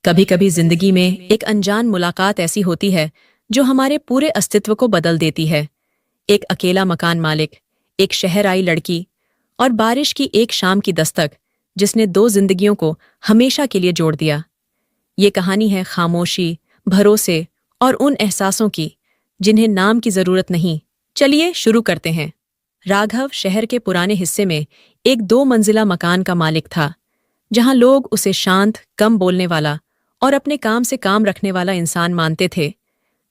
कभी कभी जिंदगी में एक अनजान मुलाकात ऐसी होती है जो हमारे पूरे अस्तित्व को बदल देती है। एक अकेला मकान मालिक, एक शहर आई लड़की और बारिश की एक शाम की दस्तक जिसने दो जिंदगियों को हमेशा के लिए जोड़ दिया। ये कहानी है खामोशी, भरोसे और उन एहसासों की जिन्हें नाम की जरूरत नहीं। चलिए शुरू करते हैं। राघव शहर के पुराने हिस्से में एक 2 मंजिला मकान का मालिक था, जहां लोग उसे शांत, कम बोलने वाला और अपने काम से काम रखने वाला इंसान मानते थे।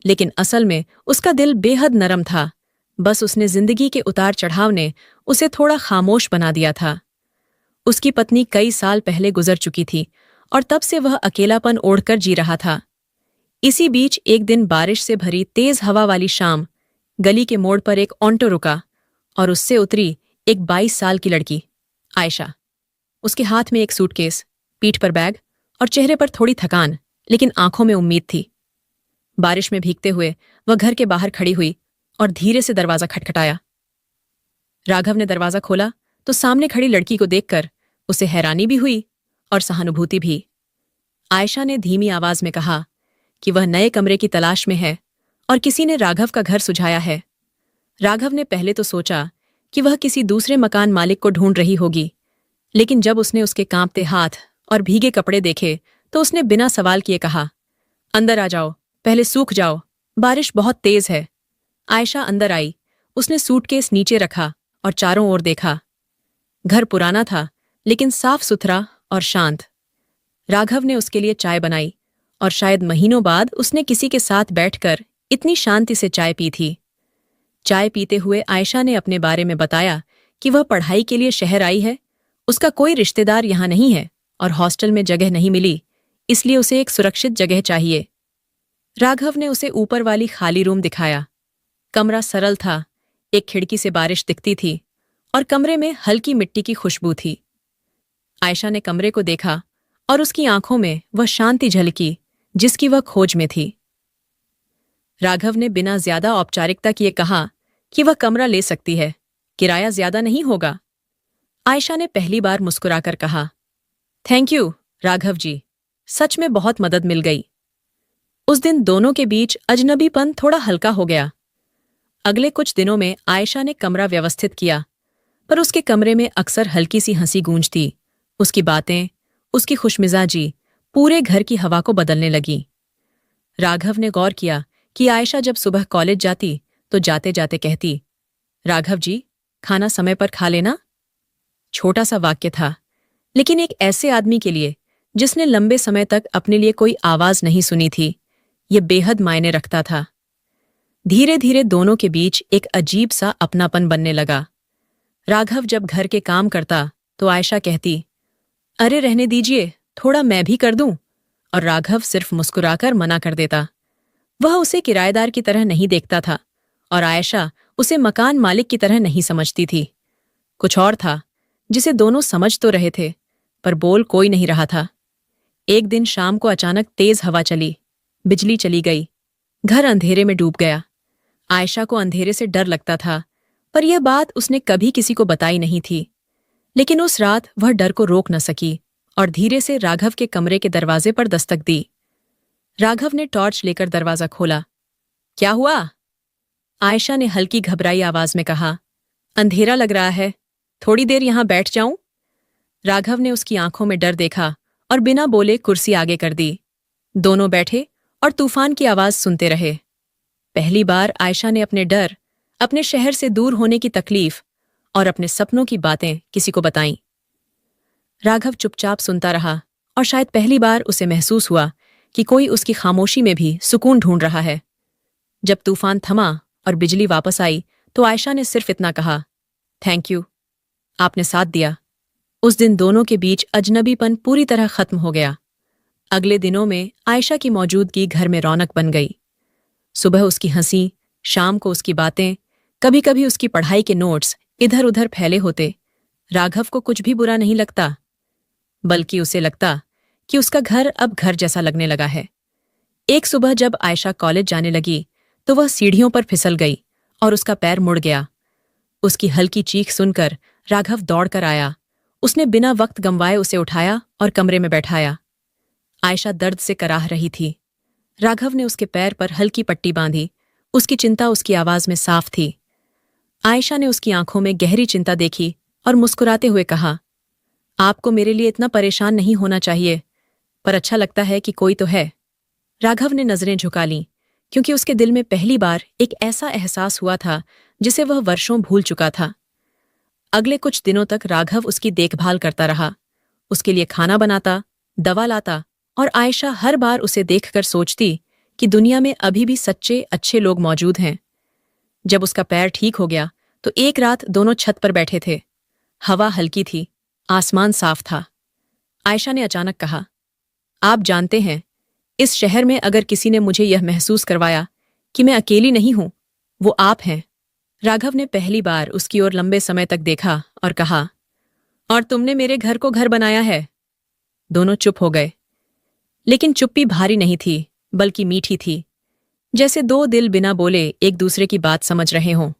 लेकिन असल में उसका दिल बेहद नरम था। बस उसने जिंदगी के उतार चढ़ाव ने उसे थोड़ा खामोश बना दिया था। उसकी पत्नी कई साल पहले गुजर चुकी थी और तब से वह अकेलापन ओढ़कर जी रहा था। इसी बीच एक दिन बारिश से भरी तेज हवा वाली शाम, गली के मोड़ पर एक ऑटो रुका और उससे उतरी एक 22 साल की लड़की, आयशा। उसके हाथ में एक सूटकेस, पीठ पर बैग और चेहरे पर थोड़ी थकान, लेकिन आंखों में उम्मीद थी। बारिश में भीगते हुए वह घर के बाहर खड़ी हुई और धीरे से दरवाजा खटखटाया। राघव ने दरवाजा खोला तो सामने खड़ी लड़की को देखकर उसे हैरानी भी हुई और सहानुभूति भी। आयशा ने धीमी आवाज में कहा कि वह नए कमरे की तलाश में है और किसी ने राघव का घर सुझाया है। राघव ने पहले तो सोचा कि वह किसी दूसरे मकान मालिक को ढूंढ रही होगी, लेकिन जब उसने उसके कांपते हाथ और भीगे कपड़े देखे तो उसने बिना सवाल किए कहा, अंदर आ जाओ, पहले सूख जाओ, बारिश बहुत तेज है। आयशा अंदर आई। उसने सूटकेस नीचे रखा और चारों ओर देखा। घर पुराना था, लेकिन साफ सुथरा और शांत। राघव ने उसके लिए चाय बनाई और शायद महीनों बाद उसने किसी के साथ बैठकर इतनी शांति से चाय पी थी। चाय पीते हुए आयशा ने अपने बारे में बताया कि वह पढ़ाई के लिए शहर आई है, उसका कोई रिश्तेदार यहां नहीं है और हॉस्टल में जगह नहीं मिली, इसलिए उसे एक सुरक्षित जगह चाहिए। राघव ने उसे ऊपर वाली खाली रूम दिखाया। कमरा सरल था, एक खिड़की से बारिश दिखती थी और कमरे में हल्की मिट्टी की खुशबू थी। आयशा ने कमरे को देखा और उसकी आंखों में वह शांति झलकी जिसकी वह खोज में थी। राघव ने बिना ज्यादा औपचारिकता किए कहा कि वह कमरा ले सकती है, किराया ज्यादा नहीं होगा। आयशा ने पहली बार मुस्कुराकर कहा, थैंक यू राघव जी, सच में बहुत मदद मिल गई। उस दिन दोनों के बीच अजनबीपन थोड़ा हल्का हो गया। अगले कुछ दिनों में आयशा ने कमरा व्यवस्थित किया, पर उसके कमरे में अक्सर हल्की सी हंसी गूंजती। उसकी बातें, उसकी खुशमिजाजी पूरे घर की हवा को बदलने लगी। राघव ने गौर किया कि आयशा जब सुबह कॉलेज जाती तो जाते जाते कहती, राघव जी, खाना समय पर खा लेना। छोटा सा वाक्य था, लेकिन एक ऐसे आदमी के लिए जिसने लंबे समय तक अपने लिए कोई आवाज नहीं सुनी थी, यह बेहद मायने रखता था। धीरे धीरे दोनों के बीच एक अजीब सा अपनापन बनने लगा। राघव जब घर के काम करता तो आयशा कहती, अरे रहने दीजिए, थोड़ा मैं भी कर दूं, और राघव सिर्फ मुस्कुराकर मना कर देता। वह उसे किराएदार की तरह नहीं देखता था और आयशा उसे मकान मालिक की तरह नहीं समझती थी। कुछ और था जिसे दोनों समझ तो रहे थे, पर बोल कोई नहीं रहा था। एक दिन शाम को अचानक तेज हवा चली, बिजली चली गई, घर अंधेरे में डूब गया। आयशा को अंधेरे से डर लगता था, पर यह बात उसने कभी किसी को बताई नहीं थी। लेकिन उस रात वह डर को रोक न सकी और धीरे से राघव के कमरे के दरवाजे पर दस्तक दी। राघव ने टॉर्च लेकर दरवाजा खोला। क्या हुआ? आयशा ने हल्की घबराई आवाज में कहा, अंधेरा लग रहा है, थोड़ी देर यहां बैठ जाऊं? राघव ने उसकी आंखों में डर देखा और बिना बोले कुर्सी आगे कर दी। दोनों बैठे और तूफान की आवाज सुनते रहे। पहली बार आयशा ने अपने डर, अपने शहर से दूर होने की तकलीफ और अपने सपनों की बातें किसी को बताईं। राघव चुपचाप सुनता रहा और शायद पहली बार उसे महसूस हुआ कि कोई उसकी खामोशी में भी सुकून ढूंढ रहा है। जब तूफान थमा और बिजली वापस आई तो आयशा ने सिर्फ इतना कहा, थैंक यू, आपने साथ दिया। उस दिन दोनों के बीच अजनबीपन पूरी तरह खत्म हो गया। अगले दिनों में आयशा की मौजूदगी घर में रौनक बन गई। सुबह उसकी हंसी, शाम को उसकी बातें, कभी कभी उसकी पढ़ाई के नोट्स इधर उधर फैले होते। राघव को कुछ भी बुरा नहीं लगता, बल्कि उसे लगता कि उसका घर अब घर जैसा लगने लगा है। एक सुबह जब आयशा कॉलेज जाने लगी तो वह सीढ़ियों पर फिसल गई और उसका पैर मुड़ गया। उसकी हल्की चीख सुनकर राघव दौड़कर आया। उसने बिना वक्त गंवाए उसे उठाया और कमरे में बैठाया। आयशा दर्द से कराह रही थी। राघव ने उसके पैर पर हल्की पट्टी बांधी। उसकी चिंता उसकी आवाज में साफ थी। आयशा ने उसकी आंखों में गहरी चिंता देखी और मुस्कुराते हुए कहा, आपको मेरे लिए इतना परेशान नहीं होना चाहिए, पर अच्छा लगता है कि कोई तो है। राघव ने नजरें झुका लीं, क्योंकि उसके दिल में पहली बार एक ऐसा एहसास हुआ था जिसे वह वर्षों भूल चुका था। अगले कुछ दिनों तक राघव उसकी देखभाल करता रहा। उसके लिए खाना बनाता, दवा लाता, और आयशा हर बार उसे देखकर सोचती कि दुनिया में अभी भी सच्चे अच्छे लोग मौजूद हैं। जब उसका पैर ठीक हो गया तो एक रात दोनों छत पर बैठे थे। हवा हल्की थी, आसमान साफ था। आयशा ने अचानक कहा, आप जानते हैं, इस शहर में अगर किसी ने मुझे यह महसूस करवाया कि मैं अकेली नहीं हूं, वो आप हैं। राघव ने पहली बार उसकी ओर लंबे समय तक देखा और कहा, और तुमने मेरे घर को घर बनाया है। दोनों चुप हो गए, लेकिन चुप्पी भारी नहीं थी, बल्कि मीठी थी, जैसे दो दिल बिना बोले एक दूसरे की बात समझ रहे हों।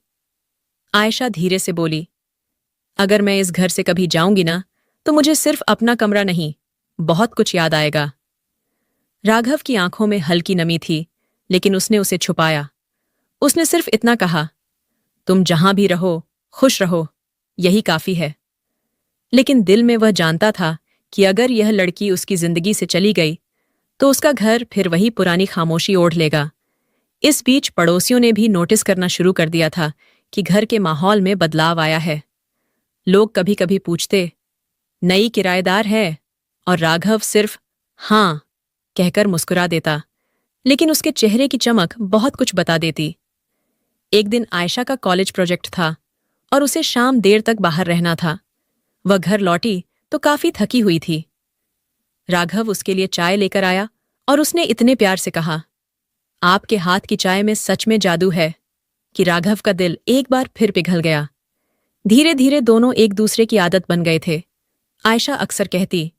आयशा धीरे से बोली, अगर मैं इस घर से कभी जाऊंगी ना, तो मुझे सिर्फ अपना कमरा नहीं, बहुत कुछ याद आएगा। राघव की आंखों में हल्की नमी थी, लेकिन उसने उसे छुपाया। उसने सिर्फ इतना कहा, तुम जहां भी रहो, खुश रहो, यही काफी है। लेकिन दिल में वह जानता था कि अगर यह लड़की उसकी जिंदगी से चली गई, तो उसका घर फिर वही पुरानी खामोशी ओढ़ लेगा। इस बीच पड़ोसियों ने भी नोटिस करना शुरू कर दिया था कि घर के माहौल में बदलाव आया है। लोग कभी कभी पूछते, नई किराएदार है, और राघव सिर्फ हाँ कहकर मुस्कुरा देता, लेकिन उसके चेहरे की चमक बहुत कुछ बता देती। एक दिन आयशा का कॉलेज प्रोजेक्ट था और उसे शाम देर तक बाहर रहना था। वह घर लौटी तो काफी थकी हुई थी। राघव उसके लिए चाय लेकर आया और उसने इतने प्यार से कहा, आपके हाथ की चाय में सच में जादू है, कि राघव का दिल एक बार फिर पिघल गया। धीरे धीरे दोनों एक दूसरे की आदत बन गए थे। आयशा अक्सर कहती,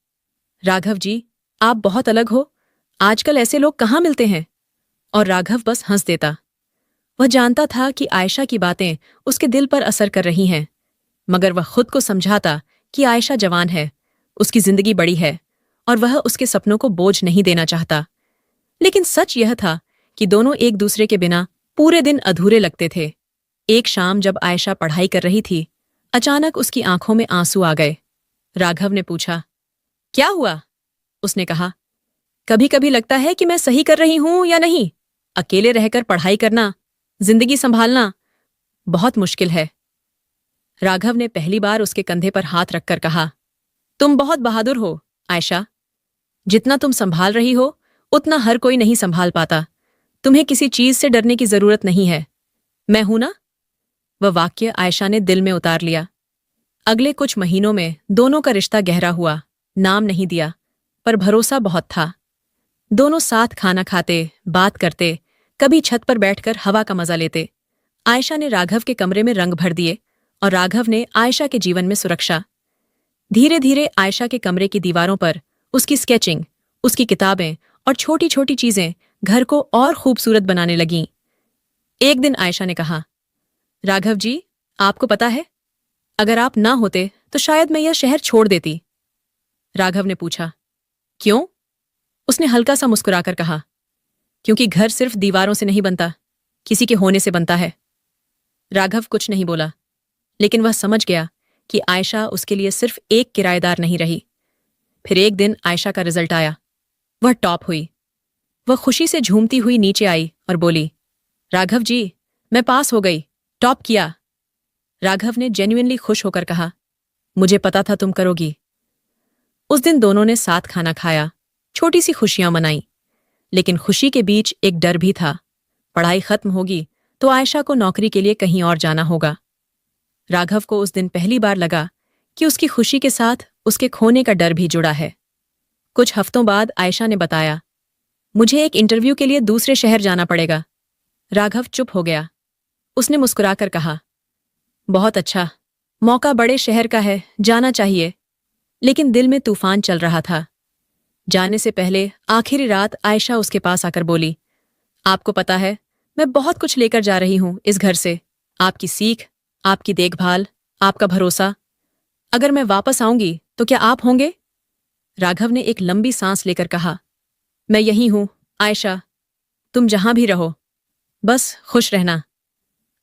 राघव जी, आप बहुत अलग हो, आजकल ऐसे लोग कहाँ मिलते हैं। और राघव बस हंस देता। वह जानता था कि आयशा की बातें उसके दिल पर असर कर रही हैं, मगर वह खुद को समझाता कि आयशा जवान है, उसकी जिंदगी बड़ी है, और वह उसके सपनों को बोझ नहीं देना चाहता। लेकिन सच यह था कि दोनों एक दूसरे के बिना पूरे दिन अधूरे लगते थे। एक शाम जब आयशा पढ़ाई कर रही थी, अचानक उसकी आंखों में आंसू आ गए। राघव ने पूछा, क्या हुआ? उसने कहा, कभी कभी लगता है कि मैं सही कर रही हूं या नहीं। अकेले रहकर पढ़ाई करना, जिंदगी संभालना बहुत मुश्किल है। राघव ने पहली बार उसके कंधे पर हाथ रखकर कहा, तुम बहुत बहादुर हो आयशा। जितना तुम संभाल रही हो, उतना हर कोई नहीं संभाल पाता। तुम्हें किसी चीज से डरने की जरूरत नहीं है, मैं हूं ना। वह वाक्य आयशा ने दिल में उतार लिया। अगले कुछ महीनों में दोनों का रिश्ता गहरा हुआ। नाम नहीं दिया, पर भरोसा बहुत था। दोनों साथ खाना खाते, बात करते, कभी छत पर बैठकर हवा का मजा लेते। आयशा ने राघव के कमरे में रंग भर दिए और राघव ने आयशा के जीवन में सुरक्षा। धीरे धीरे आयशा के कमरे की दीवारों पर उसकी स्केचिंग, उसकी किताबें और छोटी छोटी चीजें घर को और खूबसूरत बनाने लगीं। एक दिन आयशा ने कहा, राघव जी, आपको पता है, अगर आप ना होते तो शायद मैं यह शहर छोड़ देती। राघव ने पूछा, क्यों? उसने हल्का सा मुस्कुराकर कहा, क्योंकि घर सिर्फ दीवारों से नहीं बनता, किसी के होने से बनता है। राघव कुछ नहीं बोला, लेकिन वह समझ गया कि आयशा उसके लिए सिर्फ एक किराएदार नहीं रही। फिर एक दिन आयशा का रिजल्ट आया। वह टॉप हुई। वह खुशी से झूमती हुई नीचे आई और बोली, राघव जी, मैं पास हो गई, टॉप किया। राघव ने जेन्युइनली खुश होकर कहा, मुझे पता था तुम करोगी। उस दिन दोनों ने साथ खाना खाया, छोटी सी खुशियां मनाई, लेकिन खुशी के बीच एक डर भी था। पढ़ाई खत्म होगी तो आयशा को नौकरी के लिए कहीं और जाना होगा। राघव को उस दिन पहली बार लगा कि उसकी खुशी के साथ उसके खोने का डर भी जुड़ा है। कुछ हफ्तों बाद आयशा ने बताया, मुझे एक इंटरव्यू के लिए दूसरे शहर जाना पड़ेगा। राघव चुप हो गया। उसने मुस्कुराकर कहा, बहुत अच्छा, मौका बड़े शहर का है, जाना चाहिए। लेकिन दिल में तूफान चल रहा था। जाने से पहले आखिरी रात आयशा उसके पास आकर बोली, आपको पता है, मैं बहुत कुछ लेकर जा रही हूं इस घर से, आपकी सीख, आपकी देखभाल, आपका भरोसा। अगर मैं वापस आऊंगी तो क्या आप होंगे? राघव ने एक लंबी सांस लेकर कहा, मैं यहीं हूं, आयशा। तुम जहां भी रहो, बस खुश रहना।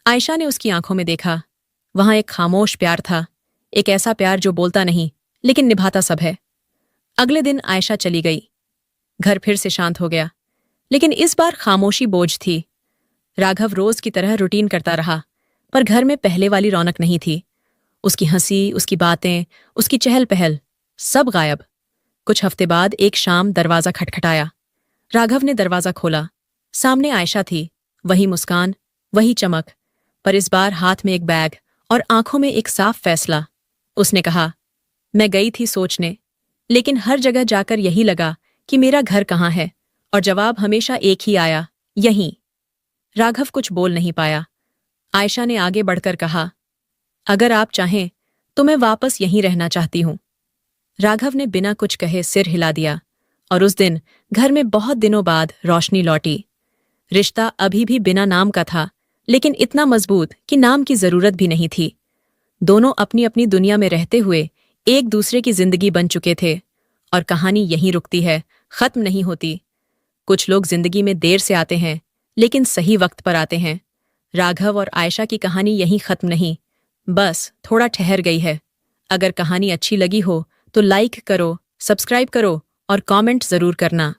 आयशा ने उसकी आंखों में देखा। वहां एक खामोश प्यार था, एक ऐसा प्यार जो बोलता नहीं लेकिन निभाता सब है। अगले दिन आयशा चली गई। घर फिर से शांत हो गया, लेकिन इस बार खामोशी बोझ थी। राघव रोज की तरह रूटीन करता रहा, पर घर में पहले वाली रौनक नहीं थी। उसकी हंसी, उसकी बातें, उसकी चहल पहल, सब गायब। कुछ हफ्ते बाद एक शाम दरवाजा खटखटाया। राघव ने दरवाजा खोला। सामने आयशा थी, वही मुस्कान, वही चमक, पर इस बार हाथ में एक बैग और आंखों में एक साफ फैसला। उसने कहा, मैं गई थी सोचने, लेकिन हर जगह जाकर यही लगा कि मेरा घर कहाँ है, और जवाब हमेशा एक ही आया, यहीं। राघव कुछ बोल नहीं पाया। आयशा ने आगे बढ़कर कहा, अगर आप चाहें तो मैं वापस यहीं रहना चाहती हूं। राघव ने बिना कुछ कहे सिर हिला दिया, और उस दिन घर में बहुत दिनों बाद रोशनी लौटी। रिश्ता अभी भी बिना नाम का था, लेकिन इतना मजबूत कि नाम की जरूरत भी नहीं थी। दोनों अपनी अपनी दुनिया में रहते हुए एक दूसरे की जिंदगी बन चुके थे, और कहानी यहीं रुकती है, खत्म नहीं होती। कुछ लोग जिंदगी में देर से आते हैं, लेकिन सही वक्त पर आते हैं। राघव और आयशा की कहानी यहीं खत्म नहीं, बस थोड़ा ठहर गई है। अगर कहानी अच्छी लगी हो तो लाइक करो, सब्सक्राइब करो और कमेंट जरूर करना।